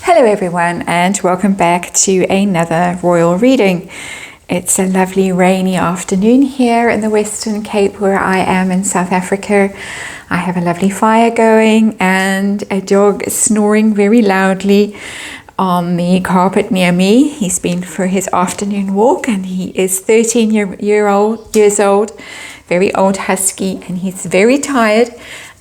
Hello everyone, and welcome back to another royal reading. It's a lovely rainy afternoon here in the Western Cape where I am in South Africa. I have a lovely fire going and a dog snoring very loudly on the carpet near me. He's been for his afternoon walk and he is 13 years old, very old husky, and he's very tired.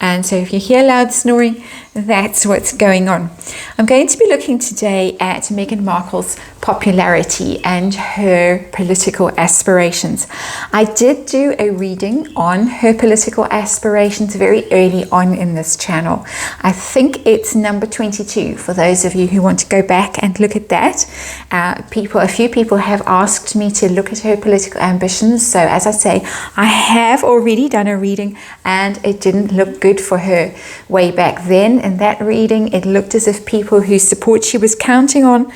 And so if you hear loud snoring, that's what's going on. I'm going to be looking today at Meghan Markle's popularity and her political aspirations. I did do a reading on her political aspirations very early on in this channel. I think it's number 22 for those of you who want to go back and look at that. A few people have asked me to look at her political ambitions. So as I say, I have already done a reading and it didn't look good for her way back then. In that reading, it looked as if people whose support she was counting on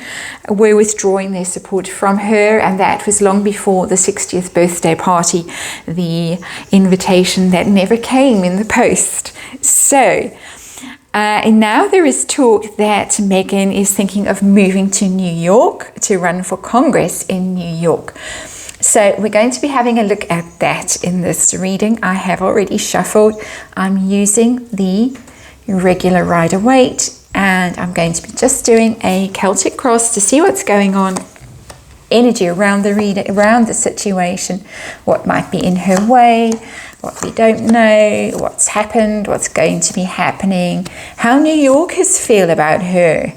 were withdrawing their support from her, and that was long before the 60th birthday party, the invitation that never came in the post. So and now there is talk that Meghan is thinking of moving to New York to run for Congress in New York. So we're going to be having a look at that in this reading. I have already shuffled. I'm using the regular Rider-Waite, and I'm going to be just doing a Celtic cross to see what's going on, energy around the reader, around the situation, what might be in her way, what we don't know, what's happened, what's going to be happening, how New Yorkers feel about her.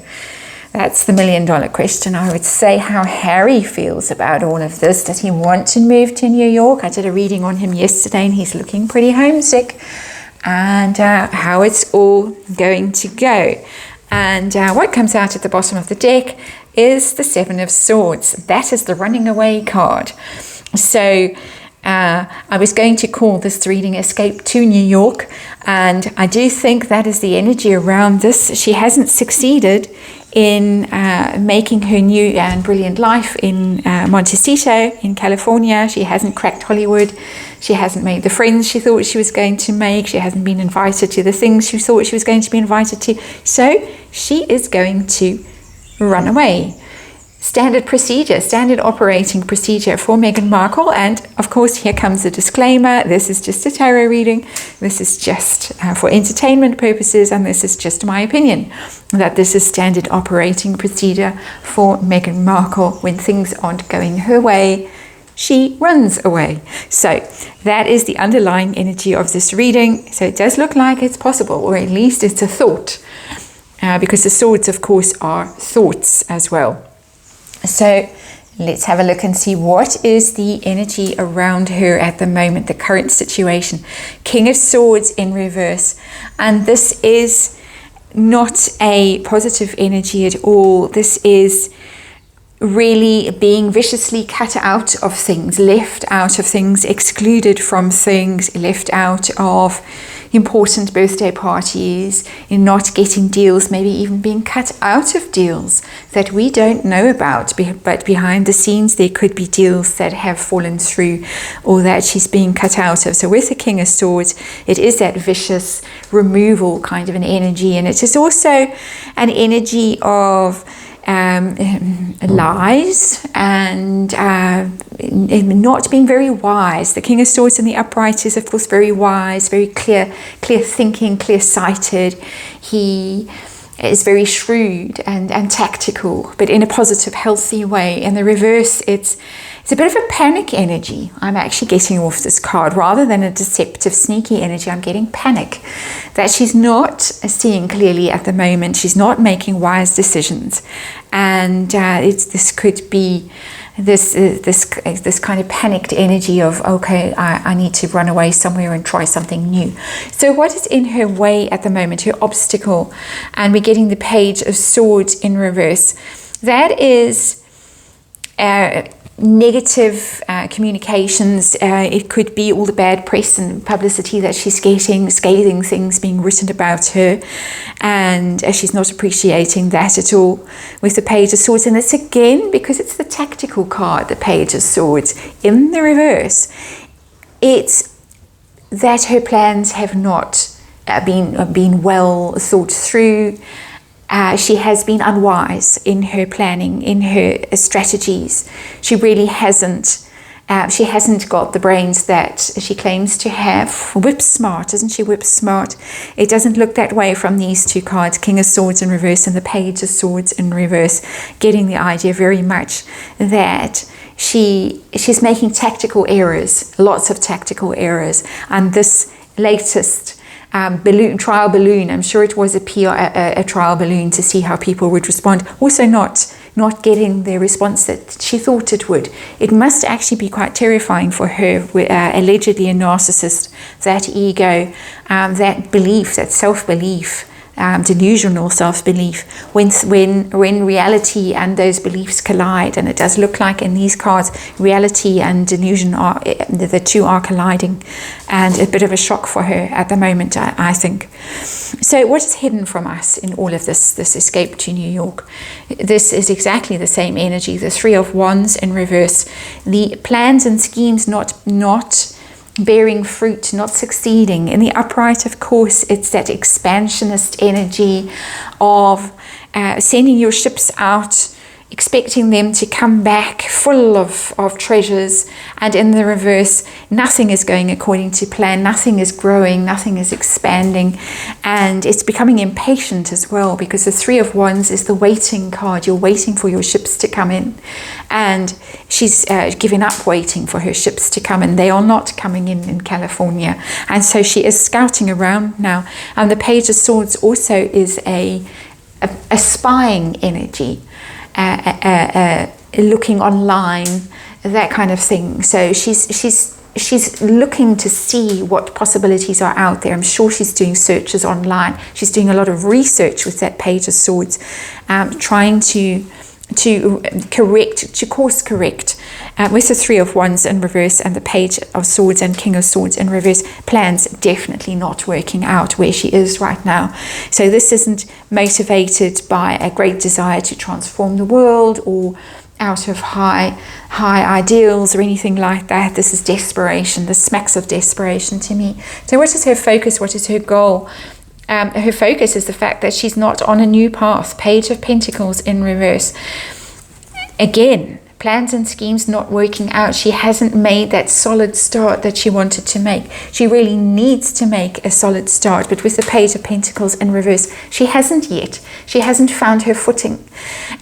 That's the million-dollar question, I would say. How Harry feels about all of this. Does he want to move to New York? I did a reading on him yesterday and he's looking pretty homesick. And how it's all going to go. And what comes out at the bottom of the deck is the Seven of Swords. That is the running away card. So I was going to call this reading Escape to New York. And I do think that is the energy around this. She hasn't succeeded in making her new and brilliant life in Montecito in California. She hasn't cracked Hollywood. She hasn't made the friends she thought she was going to make. She hasn't been invited to the things she thought she was going to be invited to. So she is going to run away. Standard procedure, standard operating procedure for Meghan Markle. And of course, here comes the disclaimer. This is just a tarot reading. This is just for entertainment purposes. And this is just my opinion that this is standard operating procedure for Meghan Markle. When things aren't going her way, she runs away. So that is the underlying energy of this reading. So it does look like it's possible, or at least it's a thought, because the swords, of course, are thoughts as well. So let's have a look and see what is the energy around her at the moment, the current situation. King of Swords in reverse. And this is not a positive energy at all. This is really being viciously cut out of things, left out of things, excluded from things, left out of important birthday parties, in not getting deals, maybe even being cut out of deals that we don't know about, but behind the scenes there could be deals that have fallen through or that she's being cut out of. So with the King of Swords, it is that vicious removal kind of an energy, and it is also an energy of lies and not being very wise. The King of Swords in the upright is, of course, very wise, very clear thinking, clear-sighted. He is very shrewd and tactical, but in a positive, healthy way. In the reverse, it's a bit of a panic energy. I'm actually getting off this card. Rather than a deceptive, sneaky energy, I'm getting panic. That she's not seeing clearly at the moment. She's not making wise decisions. And this could be this kind of panicked energy of, okay, I need to run away somewhere and try something new. So what is in her way at the moment, her obstacle? And we're getting the Page of Swords in reverse. That is negative communications. It could be all the bad press and publicity that she's getting, scathing things being written about her, and she's not appreciating that at all with the Page of Swords. And it's again, because it's the tactical card, the Page of Swords in the reverse, it's that her plans have not been well thought through. She has been unwise in her planning, in her strategies. She really hasn't. She hasn't got the brains that she claims to have. Whip smart, isn't she? Whip smart. It doesn't look that way from these two cards, King of Swords in reverse and the Page of Swords in reverse, getting the idea very much that she's making tactical errors, lots of tactical errors. And this latest trial balloon, I'm sure it was a trial balloon to see how people would respond. Also not getting the response that she thought it would. It must actually be quite terrifying for her, allegedly a narcissist, that ego, that belief, that self-belief, delusional self-belief, when reality and those beliefs collide. And it does look like in these cards, reality and delusion are, the two are colliding, and a bit of a shock for her at the moment, I think. So what is hidden from us in all of this escape to New York? This is exactly the same energy, the Three of Wands in reverse, the plans and schemes not bearing fruit, not succeeding. In the upright, of course, it's that expansionist energy of sending your ships out, expecting them to come back full of treasures. And in the reverse, nothing is going according to plan, nothing is growing, nothing is expanding, and it's becoming impatient as well, because the Three of Wands is the waiting card. You're waiting for your ships to come in, and she's given up waiting for her ships to come in. They are not coming in California, and so she is scouting around now. And the Page of Swords also is a spying energy, looking online, that kind of thing. So she's looking to see what possibilities are out there. I'm sure she's doing searches online. She's doing a lot of research with that Page of Swords, trying to course correct with the Three of Wands in reverse and the Page of Swords and King of Swords in reverse. Plans definitely not working out where she is right now. So this isn't motivated by a great desire to transform the world or out of high ideals or anything like that. This is desperation. This smacks of desperation to me. So what is her focus? What is her goal? Her focus is the fact that she's not on a new path. Page of Pentacles in reverse. Again, plans and schemes not working out. She hasn't made that solid start that she wanted to make. She really needs to make a solid start, but with the Page of Pentacles in reverse, she hasn't yet. She hasn't found her footing,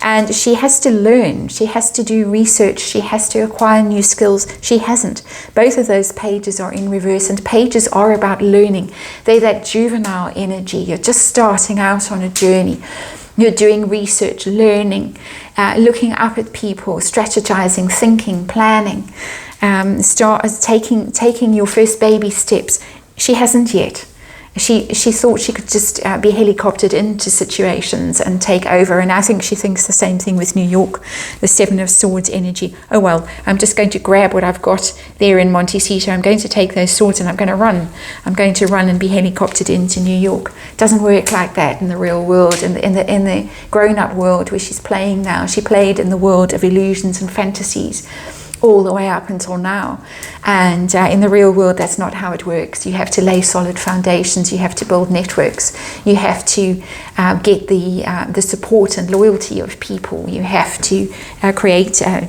and she has to learn. She has to do research. She has to acquire new skills. She hasn't. Both of those pages are in reverse, and pages are about learning. They're that juvenile energy. You're just starting out on a journey. You're doing research, learning, looking up at people, strategizing, thinking, planning, taking your first baby steps. She hasn't yet. She thought she could just be helicoptered into situations and take over, and I think she thinks the same thing with New York, the Seven of Swords energy. Oh well, I'm just going to grab what I've got there in Montecito. I'm going to take those swords and I'm going to run. I'm going to run and be helicoptered into New York. It doesn't work like that in the real world, in the grown-up world where she's playing now. She played in the world of illusions and fantasies all the way up until now, and in the real world that's not how it works. You have to lay solid foundations, you have to build networks, you have to get the support and loyalty of people, you have to create a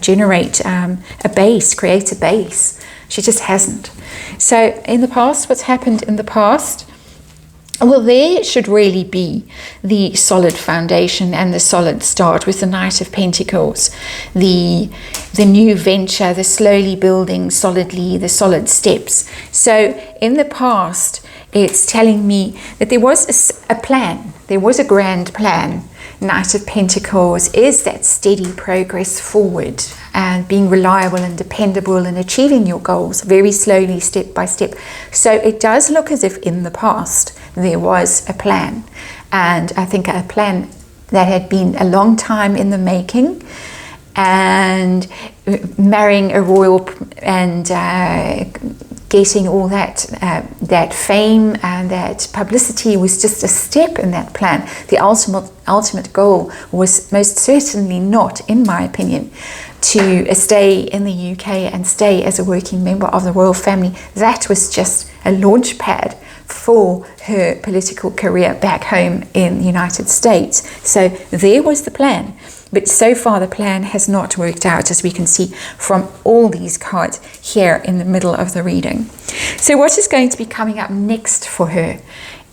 base. She just hasn't. So in the past, what's happened in the past? Well, there should really be the solid foundation and the solid start with the Knight of Pentacles, the new venture, the slowly building solidly, the solid steps. So in the past, it's telling me that there was a plan, there was a grand plan. Knight of Pentacles is that steady progress forward and being reliable and dependable and achieving your goals very slowly, step by step. So it does look as if in the past there was a plan, and I think a plan that had been a long time in the making, and marrying a royal and getting all that fame and that publicity was just a step in that plan. The ultimate goal was most certainly not, in my opinion, to stay in the UK and stay as a working member of the royal family. That was just a launch pad for her political career back home in the United States. So there was the plan. But so far the plan has not worked out, as we can see from all these cards here in the middle of the reading. So what is going to be coming up next for her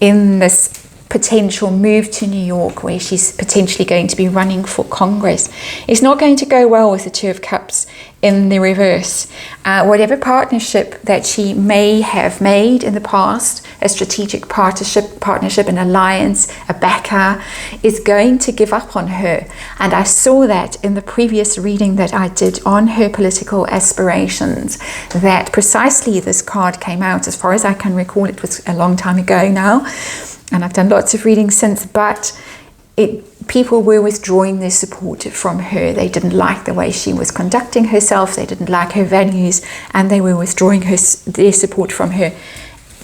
in this potential move to New York, where she's potentially going to be running for Congress, is not going to go well with the Two of Cups in the reverse. Whatever partnership that she may have made in the past, a strategic partnership, an alliance, a backer, is going to give up on her. And I saw that in the previous reading that I did on her political aspirations, that precisely this card came out. As far as I can recall, it was a long time ago now, and I've done lots of readings since, but people were withdrawing their support from her. They didn't like the way she was conducting herself, they didn't like her values, and they were withdrawing their support from her.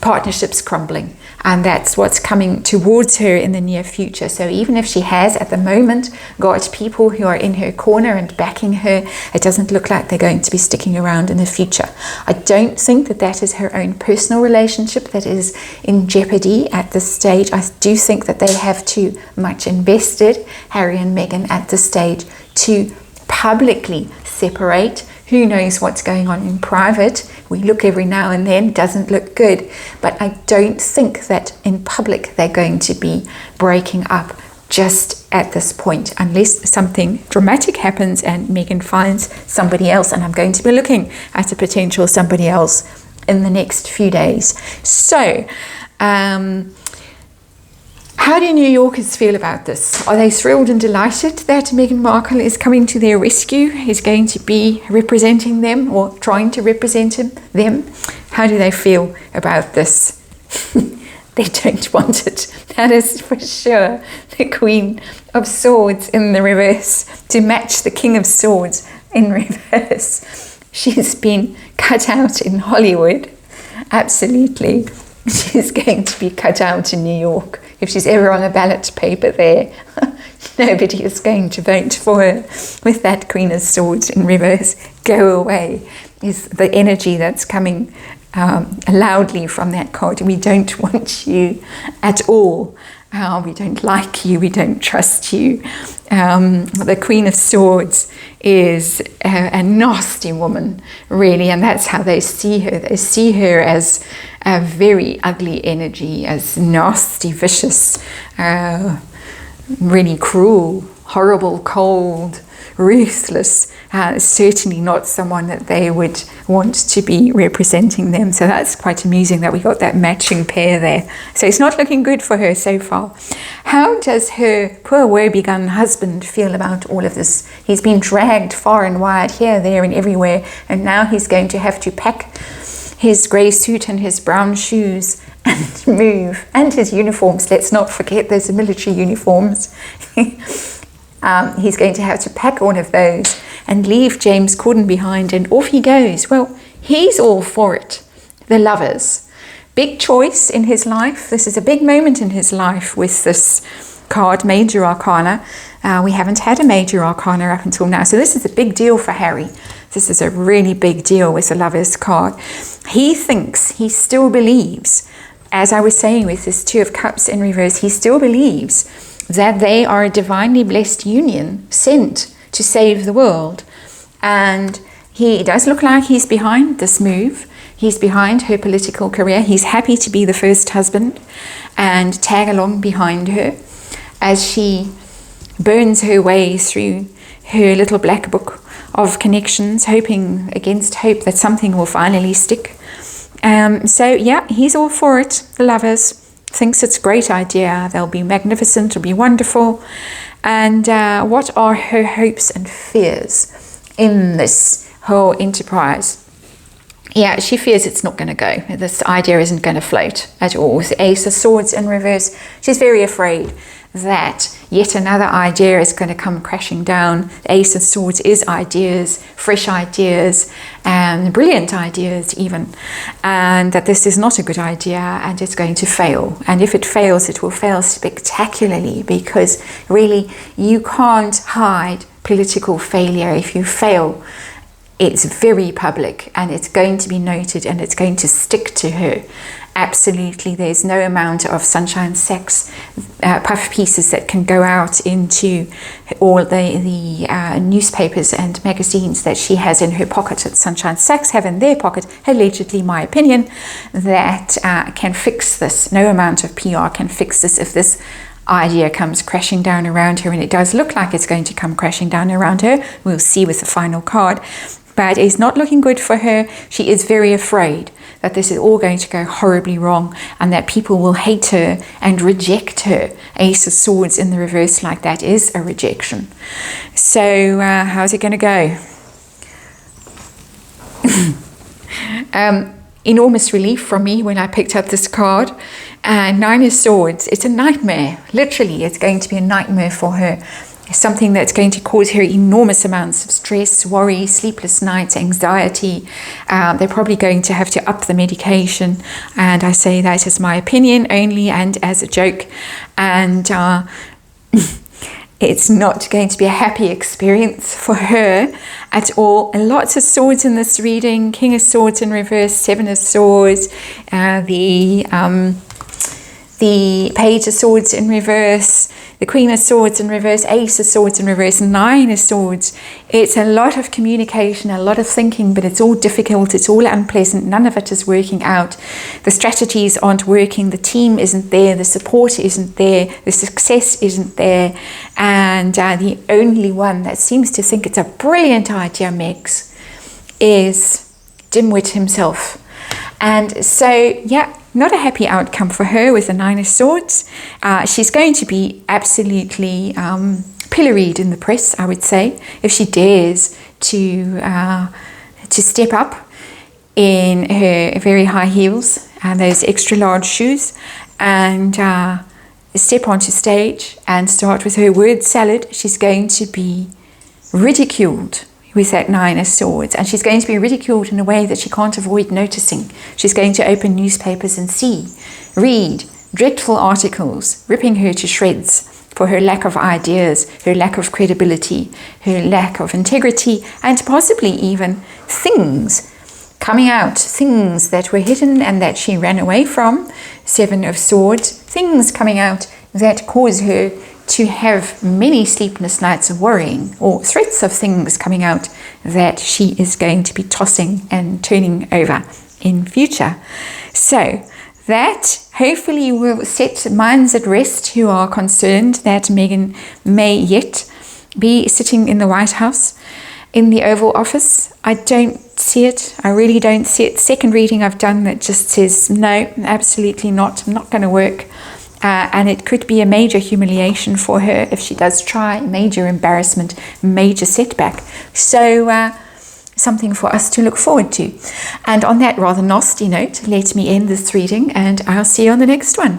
Partnerships crumbling, and that's what's coming towards her in the near future. So even if she has at the moment got people who are in her corner and backing her, it doesn't look like they're going to be sticking around in the future. I don't think that that is her own personal relationship that is in jeopardy at this stage. I do think that they have too much invested, Harry and Meghan, at this stage to publicly separate. Who knows what's going on in private? We look every now and then, doesn't look good. But I don't think that in public they're going to be breaking up just at this point, unless something dramatic happens and Meghan finds somebody else. And I'm going to be looking at a potential somebody else in the next few days. So, how do New Yorkers feel about this? Are they thrilled and delighted that Meghan Markle is coming to their rescue, is going to be representing them or trying to represent them? How do they feel about this? They don't want it. That is for sure. The Queen of Swords in the reverse to match the King of Swords in reverse. She's been cut out in Hollywood. Absolutely. She's going to be cut out in New York. If she's ever on a ballot paper there, nobody is going to vote for her with that Queen of Swords in reverse. Go away is the energy that's coming loudly from that card. We don't want you at all. We don't like you. We don't trust you. The Queen of Swords is a nasty woman, really, and that's how they see her. They see her as a very ugly energy, as nasty, vicious, really cruel, horrible, cold, ruthless. Certainly not someone that they would want to be representing them. So that's quite amusing that we got that matching pair there. So it's not looking good for her so far. How does her poor woe-begone husband feel about all of this? He's been dragged far and wide, here, there and everywhere, and now he's going to have to pack his grey suit and his brown shoes and move, and his uniforms. Let's not forget those military uniforms. He's going to have to pack all of those and leave James Corden behind, and off he goes. Well, he's all for it. The lovers. Big choice in his life. This is a big moment in his life with this card, Major Arcana. We haven't had a Major Arcana up until now, so this is a big deal for Harry. This is a really big deal with the Lovers card. He thinks, he still believes, as I was saying with this Two of Cups in reverse, he still believes that they are a divinely blessed union sent to save the world. And he does look like he's behind this move. He's behind her political career. He's happy to be the first husband and tag along behind her as she burns her way through her little black book of connections, hoping against hope that something will finally stick. So yeah, he's all for it. The Lovers thinks it's a great idea. They'll be magnificent, it'll be wonderful. And what are her hopes and fears in this whole enterprise? Yeah, she fears it's not going to go. This idea isn't going to float at all. With the Ace of Swords in reverse, she's very afraid that yet another idea is going to come crashing down. The Ace of Swords is ideas, fresh ideas, and brilliant ideas even, and that this is not a good idea and it's going to fail. And if it fails, it will fail spectacularly, because really you can't hide political failure. If you fail, It's very public, and it's going to be noted, and it's going to stick to her. Absolutely, there's no amount of Sunshine Sachs puff pieces that can go out into all the newspapers and magazines that she has in her pocket, that Sunshine Sachs have in their pocket, allegedly, my opinion, that can fix this. No amount of PR can fix this if this idea comes crashing down around her, and it does look like it's going to come crashing down around her. We'll see with the final card. But it's not looking good for her. She is very afraid that this is all going to go horribly wrong, and that people will hate her and reject her. Ace of Swords in the reverse like that is a rejection. So how's it going to go? Enormous relief from me when I picked up this card. Nine of Swords, it's a nightmare. Literally, it's going to be a nightmare for her. Something that's going to cause her enormous amounts of stress, worry, sleepless nights, anxiety. They're probably going to have to up the medication, and I say that as my opinion only and as a joke. And it's not going to be a happy experience for her at all. And lots of swords in this reading. King of Swords in reverse, Seven of Swords, the Page of Swords in reverse, the Queen of Swords in reverse, Ace of Swords in reverse, Nine of Swords. It's a lot of communication, a lot of thinking, but it's all difficult, it's all unpleasant, none of it is working out. The strategies aren't working, the team isn't there, the support isn't there, the success isn't there, and the only one that seems to think it's a brilliant idea, Megs, is Dimwit himself. And so, yeah, not a happy outcome for her with the Nine of Swords. She's going to be absolutely pilloried in the press, I would say, if she dares to step up in her very high heels and those extra large shoes, and step onto stage and start with her word salad. She's going to be ridiculed with that Nine of Swords, and she's going to be ridiculed in a way that she can't avoid noticing. She's going to open newspapers and read dreadful articles ripping her to shreds for her lack of ideas, her lack of credibility, her lack of integrity, and possibly even things coming out, things that were hidden and that she ran away from. Seven of Swords, things coming out that cause her to have many sleepless nights of worrying, or threats of things coming out that she is going to be tossing and turning over in future. So that hopefully will set minds at rest who are concerned that Meghan may yet be sitting in the White House, in the Oval Office. I don't see it. I really don't see it. Second reading I've done that just says, no, absolutely not going to work. And it could be a major humiliation for her if she does try, major embarrassment, major setback. So something for us to look forward to. And on that rather nasty note, let me end this reading, and I'll see you on the next one.